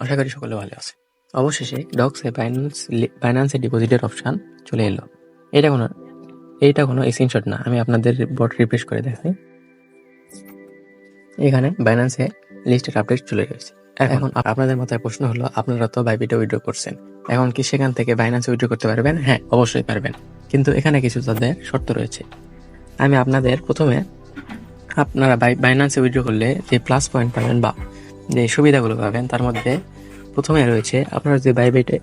আশা করি সকলে ভালো আছে। অবশেষে ডক্সে বাইন্যান্সে ডিপোজিটের অপশন চলে এলো। এইটা কোনো স্ক্রিনশট না, আমি আপনাদের বট রিফ্রেশ করে দেখাই। এখানে বাইন্যান্সে লিস্টের আপডেট চলে গেছে। এখন আপনাদের মাথায় প্রশ্ন হলো, আপনারা তো বাইবিটে উইথড্র করছেন, এখন কি সেখান থেকে বাইন্যান্সে উইথড্র করতে পারবেন? হ্যাঁ, অবশ্যই পারবেন, কিন্তু এখানে কিছু তাদের শর্ত রয়েছে। আমি আপনাদের প্রথমে, আপনারা বাইন্যান্সে উইথড্র করলে যে প্লাস পয়েন্ট পাবেন বা যে সুবিধাগুলো পাবেন, তার মধ্যে প্রথমে রয়েছে, আপনারা যদি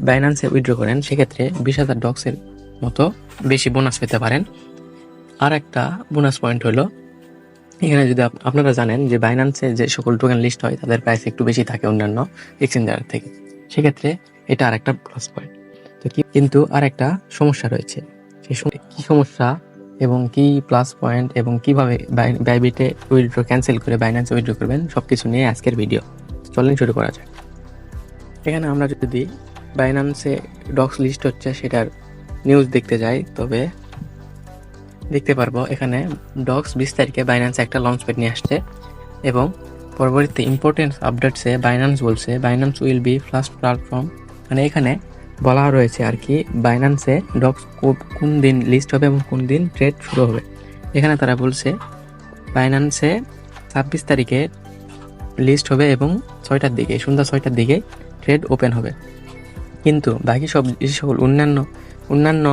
বাইন্যান্সে উইথড্র করেন সেক্ষেত্রে 20,000 ডক্সের মতো বেশি বোনাস পেতে পারেন। আর একটা বোনাস পয়েন্ট হলো, এখানে যদি আপনারা জানেন যে বাইন্যান্সে যে সকল টোকেন লিস্ট হয় তাদের প্রাইস একটু বেশি থাকে অন্যান্য এক্সচেঞ্জার থেকে, সেক্ষেত্রে এটা আর একটা প্লাস পয়েন্ট। তো কিন্তু আর একটা সমস্যা রয়েছে, সেই কি সমস্যা এবং কি প্লাস পয়েন্ট এবং কিভাবে বাইবিটে উইথড্র ক্যান্সেল করে বাইন্যান্সে উইথড্র করবেন, সবকিছু নিয়ে আজকের ভিডিও। চলেন শুরু করা যাক। এখানে আমরা যদি বাইন্যান্সে ডক্স লিস্ট হচ্ছে সেটার নিউজ দেখতে যাই, তবে দেখতে পারবো এখানে ডক্স 20 তারিখে বাইন্যান্সে একটা লঞ্চ প্যাড নিয়ে আসছে এবং পরবর্তীতে ইম্পর্টেন্ট আপডেটসে বাইন্যান্স বলছে Binance will be first platform, মানে এখানে বলা রয়েছে আর কি বাইন্যান্সে ডক্স কোন দিন লিস্ট হবে এবং কোন দিন ট্রেড শুরু হবে। এখানে তারা বলছে বাইন্যান্সে 26 তারিখে লিস্ট হবে এবং 6টার দিকে, সন্ধ্যা 6টার দিকে ট্রেড ওপেন হবে। কিন্তু বাকি সকল অন্যান্য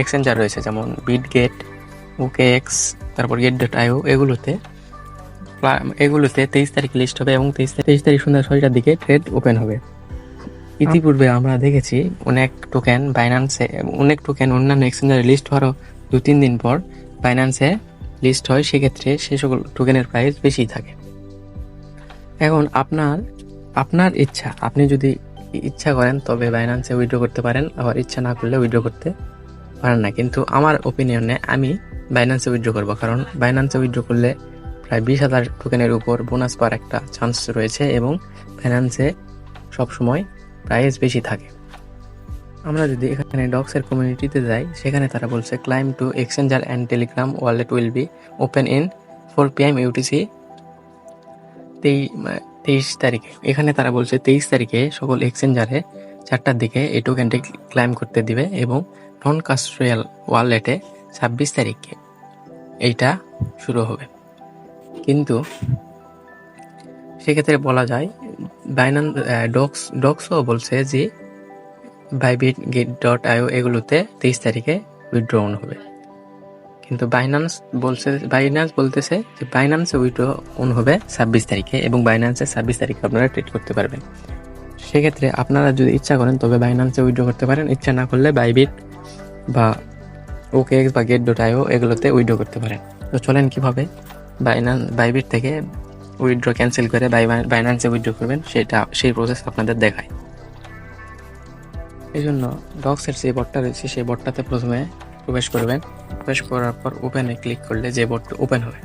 এক্সচেঞ্জার রয়েছে, যেমন বিটগেট, ওকেএক্স, তারপর গেট.io, এগুলোতে 23 তারিখ লিস্ট হবে এবং 23 তারিখ সন্ধ্যা 6টার দিকে ট্রেড ওপেন হবে। ইতিপূর্বে আমরা দেখেছি অনেক টোকেন অন্যান্য এক্সচেঞ্জারে লিস্ট হওয়ারও 2-3 দিন পর বাইন্যান্সে লিস্ট হয়, সেক্ষেত্রে সে সকল টোকেনের প্রাইস বেশি থাকে। এখন আপনার ইচ্ছা, আপনি যদি ইচ্ছা করেন তবে বাইন্যান্সে উইথড্র করতে পারেন, আবার ইচ্ছা না করলে উইথড্র করতে পারেন না। কিন্তু আমার ওপিনিয়নে আমি বাইন্যান্সে উইথড্র করবো, কারণ বাইন্যান্সে উইথড্র করলে প্রায় 20,000 টোকেনের উপর বোনাস পাওয়ার একটা চান্স রয়েছে এবং বাইন্যান্সে সবসময় প্রাইস বেশি থাকে। আমরা যদি এখানে ডক্সের কমিউনিটিতে যাই, সেখানে তারা বলছে claim to exchanger and Telegram wallet will be open in 4 PM UTC 23 তারিখে। এখানে তারা বলছে 23 তারিখে সকল এক্সচেঞ্জারে 4টার দিকে এই টোকেনটি ক্লাইম করতে দিবে এবং নন কাস্টোডিয়াল ওয়ালেটে 26 তারিখে এইটা শুরু হবে। কিন্তু সেক্ষেত্রে বলা যায় বাইন্যান্স ডক্সও বলছে যে বাইবিট, গেট.io এগুলোতে 23 তারিখে উইথড্র অন হবে। কিন্তু বাইন্যান্স বলতেছে যে বাইন্যান্সে উইথড্র অন হবে 26 তারিখে এবং বাইন্যান্সে 26 তারিখে আপনারা ট্রেড করতে পারবেন। সেক্ষেত্রে আপনারা যদি ইচ্ছা করেন তবে বাইন্যান্সে উইথড্র করতে পারেন, ইচ্ছা না করলে বাইবিট বা ওকেএক্স বা গেট.io এগুলোতে উইথড্র করতে পারেন। তো চলেন কিভাবে বাইবিট থেকে উইথড্র ক্যান্সেল করে বাইন্যান্সে উইথড্র করবেন সেই প্রসেস আপনাদের দেখায়। এই জন্য ডক্সের যে বটটা রয়েছে সেই বটটাতে প্রথমে প্রবেশ করবেন। প্রবেশ করার পর ওপেনে ক্লিক করলে যে বটটা ওপেন হবে,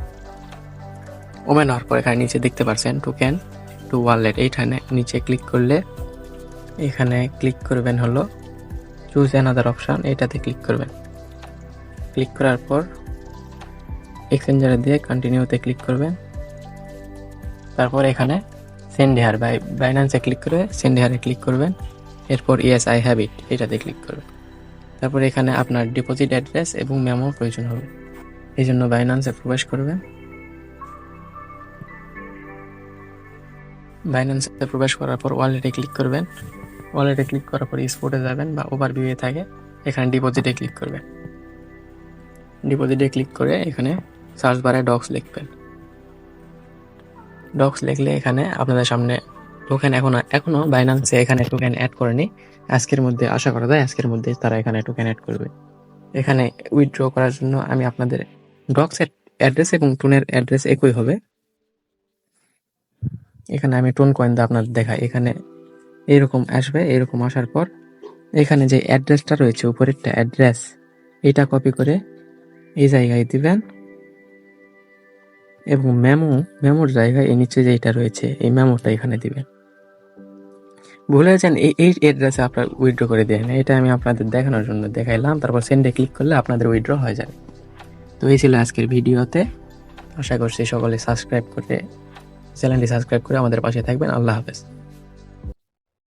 ওপেন হওয়ার পর এখানে নিচে দেখতে পাচ্ছেন টোকেন টু ওয়ালেট, এইখানে নিচে ক্লিক করলে এখানে ক্লিক করবেন হলো চুজ অ্যানাদার অপশন, এটাতে ক্লিক করবেন। ক্লিক করার পর এক্সচেঞ্জারে দিয়ে কন্টিনিউতে ক্লিক করবেন। তারপর এখানে সেন্ড হেয়ার বাইন্যান্সে ক্লিক করে সেন্ড হেয়ারে ক্লিক করবেন। এরপর ইয়েস আই হ্যাভ ইট এটাতে ক্লিক করবেন। তারপর এখানে আপনার ডিপোজিট অ্যাড্রেস এবং মেমো প্রয়োজন হবে, এই জন্য বাইন্যান্সে প্রবেশ করবেন। বাইন্যান্সে প্রবেশ করার পর ওয়ালেটে ক্লিক করবেন। ওয়ালেটে ক্লিক করার পর স্পটে যাবেন বা ওভারভিউয়ে থাকে, এখানে ডিপোজিটে ক্লিক করবেন। ডিপোজিটে ক্লিক করে এখানে সার্চ বারে ডক্স লিখবেন। ডক্স লিখলে এখানে আপনাদের সামনে টোকেন এখনো বাইন্যান্সে এখানে টোকেন অ্যাড করেনি, আজকের মধ্যে আশা করা যায় আজকের মধ্যে তারা এখানে টোকেন অ্যাড করবে। এখানে উইথড্র করার জন্য আমি আপনাদের ডক্সের অ্যাড্রেস এবং টোনের অ্যাড্রেস একই হবে। এখানে আমি টোন কয়েন দিয়ে আপনাদের দেখাই। এখানে এরকম আসবে, এরকম আসার পর এখানে যে অ্যাড্রেসটা রয়েছে উপরেরটা অ্যাড্রেস, এটা কপি করে এই জায়গায় দিবেন এবং মেমোর জায়গায় এই নিচে যেটা রয়েছে এই মেমোটা এখানে দিবেন। ভুলে যান এই অ্যাড্রেসে আপনার উইথড্র করে দেন, এটা আমি আপনাদের দেখানোর জন্য দেখাইলাম। তারপর সেন্ডে ক্লিক করলে আপনাদের উইথড্র হয়ে যাবে। তো এই ছিল আজকের ভিডিওতে, আশা করছি সকলে চ্যানেলটি সাবস্ক্রাইব করে আমাদের পাশে থাকবেন। আল্লাহ হাফেজ।